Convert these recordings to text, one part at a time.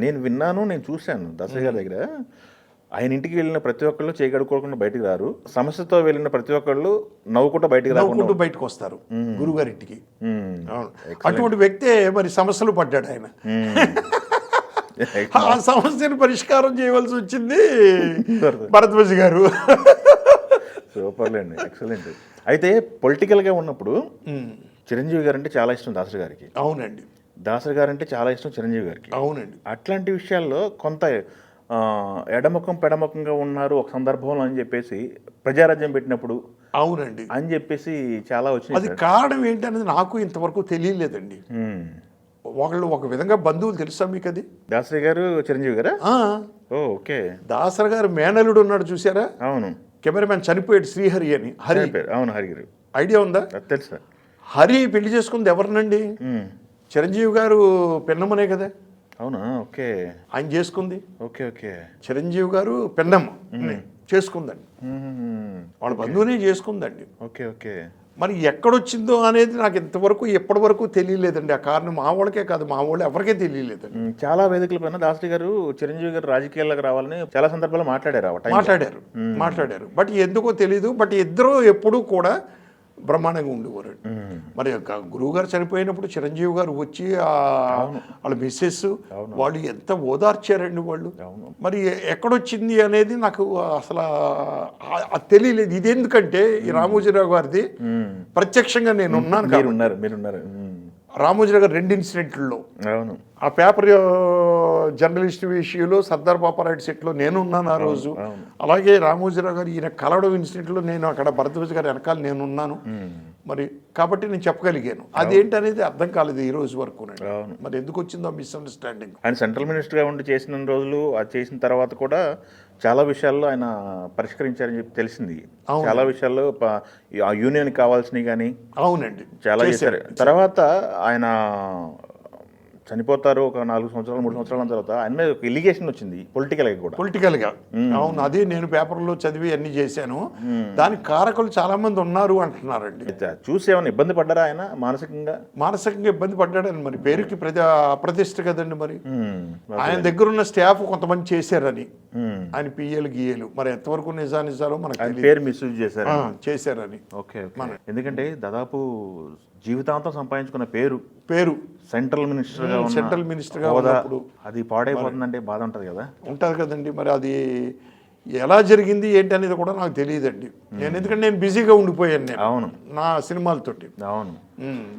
నేను విన్నాను, నేను చూశాను దసరా గారి దగ్గర. ఆయన ఇంటికి వెళ్ళిన ప్రతి ఒక్కళ్ళు చేయగడుకోకుండా బయటికి రారు. సమస్యతో వెళ్ళిన ప్రతి ఒక్కళ్ళు నవ్వుకుంటూ బయటికి నవ్వుకుంటూ బయటకు వస్తారు గురుగారింటికి. అటువంటి వ్యక్తే మరి సమస్యలు పడ్డాడు ఆయన. ఆ సమస్యను పరిష్కారం చేయవలసి వచ్చింది భరద్వాజ్ గారు. సూపర్లేండి, ఎక్సలెంట్. అయితే పొలిటికల్గా ఉన్నప్పుడు చిరంజీవి గారు అంటే చాలా ఇష్టం దాసరి గారికి. అవునండి. దాసరి గారు అంటే చాలా ఇష్టం చిరంజీవి గారికి. అవునండి. అట్లాంటి విషయాల్లో కొంత ఎడముఖం పెడముఖంగా ఉన్నారు ఒక సందర్భంలో అని చెప్పేసి ప్రజారాజ్యం పెట్టినప్పుడు. అవునండి అని చెప్పేసి చాలా వచ్చింది. అది కారణం ఏంటనేది నాకు ఇంతవరకు తెలియలేదండి. వాళ్ళు ఒక విధంగా బంధువులు తెలుసా మీకు? అది దాసరి గారు చిరంజీవి గారా? ఓకే. దాసరి గారు మేనలుడు ఉన్నాడు చూసారా? అవును. కెమెరామెన్ చనిపోయాడు, శ్రీహరి అని. హరి. అవును, హరి గారు. ఐడియా ఉందా? తెలుసా. హరి పెళ్లి చేసుకుంది ఎవరినండి? చిరంజీవి గారు పెన్నమ్మనే కదా. అవునా? ఓకే. ఆయన చేసుకుంది. Okay okay. చిరంజీవి గారు పెన్నమ్మ చేసుకుందండి. వాళ్ళ బంధువునే చేసుకుందండి. Okay okay. మరి ఎక్కడొచ్చిందో అనేది నాకు ఇంతవరకు ఎప్పటి వరకు తెలియలేదండి. ఆ కారణం మా వాళ్ళకే కాదు, మా వాళ్ళు ఎవరికే తెలియలేదండి. చాలా వేదికల పైన దాసరి గారు చిరంజీవి గారు రాజకీయాల్లోకి రావాలని చాలా సందర్భాల్లో మాట్లాడారు. బట్ ఎందుకో తెలీదు. బట్ ఇద్దరు ఎప్పుడూ కూడా బ్రహ్మాండంగా ఉండేవారు. మరి గురువు గారు చనిపోయినప్పుడు చిరంజీవి గారు వచ్చి వాళ్ళ మిస్సెస్ వాళ్ళు ఎంత ఓదార్చారండి వాళ్ళు. మరి ఎక్కడొచ్చింది అనేది నాకు అసలు తెలియలేదు. ఇది ఎందుకంటే ఈ రామోజీరావు గారిది ప్రత్యక్షంగా నేను ఉన్నాను. రామోజీరావు గారు 2 ఇన్సిడెంట్లలో, ఆ పేపర్ జర్నలిస్ట్ విషయంలో సర్దార్ పాపారాయుడు సెట్లో నేను ఉన్నాను ఆ రోజు. అలాగే రామోజీరావు గారు ఈయన కలవడం ఇన్సిడెంట్లో నేను అక్కడ భరద్వాజ్ గారి వెనకాల నేను ఉన్నాను. మరి కాబట్టి నేను చెప్పగలిగాను. అదేంటనేది అర్థం కాలేదు ఈ రోజు వరకు. మరి ఎందుకు వచ్చిందో మిస్అండర్స్టాండింగ్. ఆయన సెంట్రల్ మినిస్టర్గా ఉండి చేసిన రోజులు, అది చేసిన తర్వాత కూడా చాలా విషయాల్లో ఆయన పరిష్కరించారని చెప్పి తెలిసింది. చాలా విషయాల్లో ఆ యూనియన్ కావాల్సినవి కానీ అవునండి చాలా చేశారు. తర్వాత ఆయన చనిపోతారు ఒక 4 సంవత్సరాలు 3 సంవత్సరాల తర్వాత ఆయన మీద ఒక ఎలిగేషన్ వచ్చింది పొలిటికల్గా. అవును, అదే నేను పేపర్లో చదివి అన్ని చేశాను. దానికి కారకులు చాలా మంది ఉన్నారు అంటున్నారండి. చూసి ఏమైనా ఇబ్బంది పడ్డారా ఆయన మానసికంగా ఇబ్బంది పడ్డాడని. మరి పేరుకి అప్రతిష్ట కదండి. మరి ఆయన దగ్గర ఉన్న స్టాఫ్ కొంతమంది చేశారని, ఆయన పిఏలు గీఏలు, మరి ఎంతవరకు నిజాలు మనకు పేరు మిస్యూజ్ చేశారని. ఓకే. ఎందుకంటే దాదాపు జీవితాంతం సంపాదించుకున్న పేరు సెంట్రల్ మినిస్టర్గా ఉన్నప్పుడు అది పాడైపోతుందంటే బాధ ఉంటుంది కదండి. మరి అది ఎలా జరిగింది ఏంటి అనేది కూడా నాకు తెలియదండి. ఎందుకంటే నేను బిజీగా ఉండిపోయాను నేను నా సినిమాలతోటి.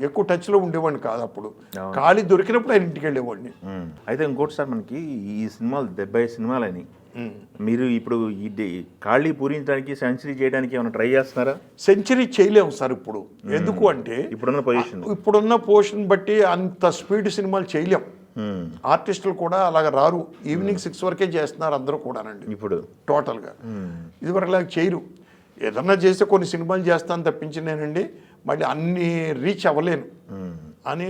ఎక్కువ టచ్లో ఉండేవాడిని కాదు. అప్పుడు ఖాళీ దొరికినప్పుడు ఆయన ఇంటికి వెళ్ళేవాడిని. అయితే ఇంకోటి సార్, మనకి ఈ సినిమాలు 70 సినిమాలని మీరు ఇప్పుడు ఈ ఖాళీ పూరించడానికి, సెంచరీ చేయడానికి ఏమైనా ట్రై చేస్తున్నారా? సెంచరీ చేయలేము సార్ ఇప్పుడు. ఎందుకు అంటే ఇప్పుడున్న పొజిషన్ బట్టి అంత స్పీడ్ సినిమాలు చేయలేం. ఆర్టిస్టులు కూడా అలాగ రారు. ఈవినింగ్ 6 వరకే చేస్తున్నారు అందరూ కూడానండి ఇప్పుడు టోటల్గా. ఇదివరకు లాగా చేయరు. ఏదన్నా చేస్తే కొన్ని సినిమాలు చేస్తాను తప్పించినేనండి, మళ్ళీ అన్ని రీచ్ అవ్వలేను అని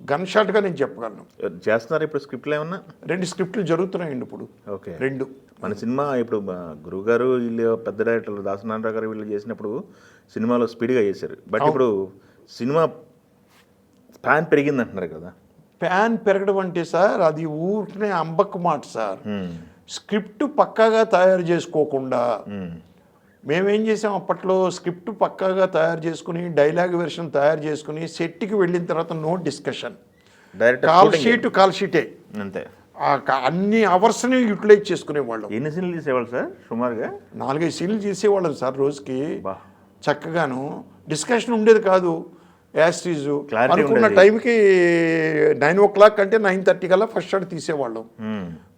గన్ షాట్గా నేను చెప్పగలను. చేస్తున్నారు ఇప్పుడు స్క్రిప్ట్లు ఏమన్నా? 2 స్క్రిప్ట్లు జరుగుతున్నాయండి ఇప్పుడు. ఓకే. 2 మన సినిమా ఇప్పుడు గురువు గారు వీళ్ళు పెద్ద డైరెక్టర్లు దాసనారాయణ గారు వీళ్ళు చేసినప్పుడు సినిమాలో స్పీడ్గా చేశారు. బట్ ఇప్పుడు సినిమా ఫ్యాన్ పెరిగింది అంటున్నారు కదా. ఫ్యాన్ పెరగడం అంటే సార్ అది ఊరికనే అంబక్ మాట సార్. స్క్రిప్ట్ పక్కాగా తయారు చేసుకోకుండా మేమేం చేసాం, అప్పట్లో స్క్రిప్ట్ పక్కాగా తయారు చేసుకుని డైలాగ్ వెర్షన్ తయారు చేసుకుని సెట్కి వెళ్ళిన తర్వాత నో డిస్కషన్, కాల్ షీటే అంతే. అన్ని అవర్స్ని యూటిలైజ్ చేసుకునేవాళ్ళం. ఎన్ని సీన్లు తీసేవాళ్ళు సార్? సుమారుగా 4-5 సీన్లు తీసేవాళ్ళం సార్ రోజుకి. చక్కగాను డిస్కషన్ ఉండేది కాదు. యాస్టీజు అనుకున్న టైంకి 9 o'clock అంటే 9:30 కల్లా ఫస్ట్ షాట్ తీసేవాళ్ళం.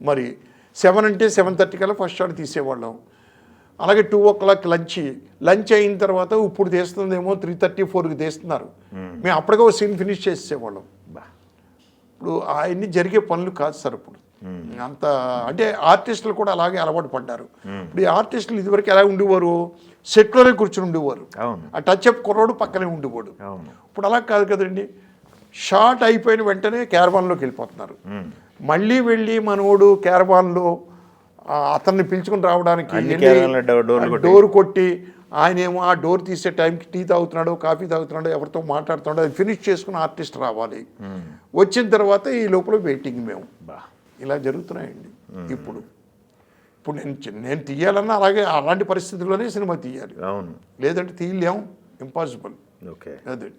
మరి 7 అంటే 7:30 కల్లా ఫస్ట్ షాట్ తీసేవాళ్ళం. అలాగే 2 o'clock లంచ్ అయిన తర్వాత ఇప్పుడు తీస్తుందేమో 3:30-4కి తీస్తున్నారు. మేము అప్పటికే ఒక సీన్ ఫినిష్ చేసేవాళ్ళం. ఇప్పుడు అవన్నీ జరిగే పనులు కాదు సార్ ఇప్పుడు. అంత అంటే ఆర్టిస్టులు కూడా అలాగే అలవాటు పడ్డారు. ఇప్పుడు ఈ ఆర్టిస్టులు ఇదివరకు ఎలా ఉండేవారు, సెట్లోనే కూర్చుని ఉండేవారు. ఆ టచ్ అప్ కుర్రోడు పక్కనే ఉండేవాడు. ఇప్పుడు అలా కాదు కదండి. షార్ట్ అయిపోయిన వెంటనే క్యారవాన్లోకి వెళ్ళిపోతున్నారు. మళ్ళీ వెళ్ళి మనోడు క్యారవాన్లో అతన్ని పిలుచుకుని రావడానికి డోర్ కొట్టి ఆయనేమో ఆ డోర్ తీసే టైంకి టీ తాగుతున్నాడో కాఫీ తాగుతున్నాడో ఎవరితో మాట్లాడుతున్నాడో అది ఫినిష్ చేసుకుని ఆర్టిస్ట్ రావాలి. వచ్చిన తర్వాత ఈ లోపల వెయిటింగ్ మేము. ఇలా జరుగుతున్నాయండి ఇప్పుడు నేను తీయాలన్నా అలాగే అలాంటి పరిస్థితుల్లోనే సినిమా తీయాలి, అవును, లేదంటే తీయలేం, ఇంపాసిబుల్. ఓకే. అదే